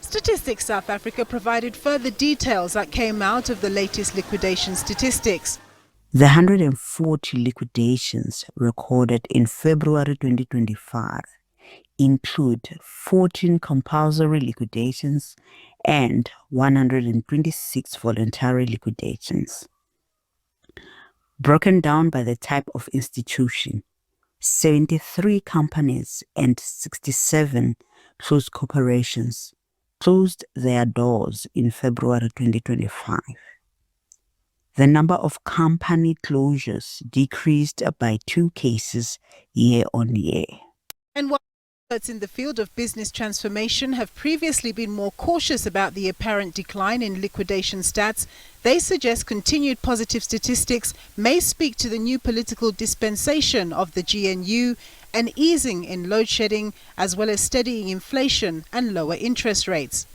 Statistics South Africa provided further details that came out of the latest liquidation statistics. The 140 liquidations recorded in February 2025 include 14 compulsory liquidations and 126 voluntary liquidations. Broken down by the type of institution, 73 companies and 67 closed corporations closed their doors in February 2025. The number of company closures decreased by 2 cases year on year. And while experts in the field of business transformation have previously been more cautious about the apparent decline in liquidation stats, they suggest continued positive statistics may speak to the new political dispensation of the GNU, an easing in load shedding, as well as steadying inflation and lower interest rates.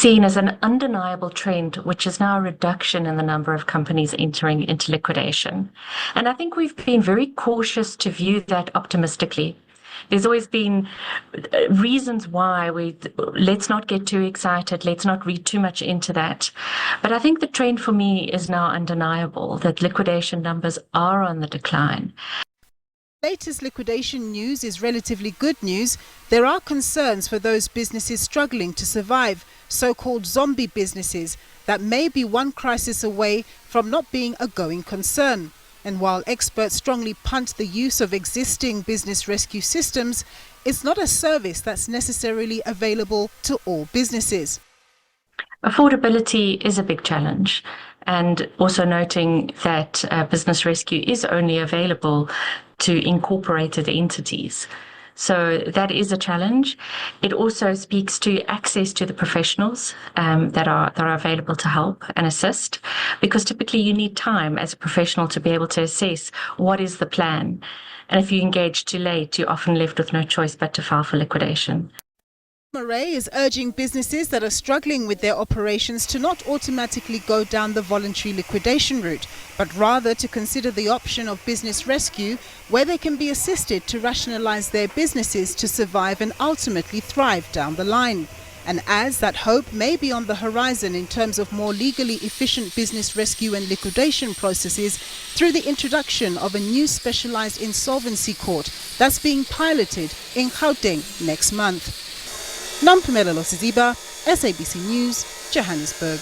Seen as an undeniable trend, which is now a reduction in the number of companies entering into liquidation. And I think we've been very cautious to view that optimistically. There's always been reasons why let's not get too excited, let's not read too much into that. But I think the trend for me is now undeniable, that liquidation numbers are on the decline. Latest liquidation news is relatively good news. There are concerns for those businesses struggling to survive, so-called zombie businesses, that may be one crisis away from not being a going concern. And while experts strongly punt the use of existing business rescue systems, it's not a service that's necessarily available to all businesses. Affordability is a big challenge, and also noting that business rescue is only available to incorporated entities. So that is a challenge. It also speaks to access to the professionals that are available to help and assist, because typically you need time as a professional to be able to assess what is the plan. And if you engage too late, you're often left with no choice but to file for liquidation. Murray is urging businesses that are struggling with their operations to not automatically go down the voluntary liquidation route, but rather to consider the option of business rescue, where they can be assisted to rationalize their businesses to survive and ultimately thrive down the line. And adds that hope may be on the horizon in terms of more legally efficient business rescue and liquidation processes through the introduction of a new specialized insolvency court that's being piloted in Gauteng next month. Nampumela Losiziba, SABC News, Johannesburg.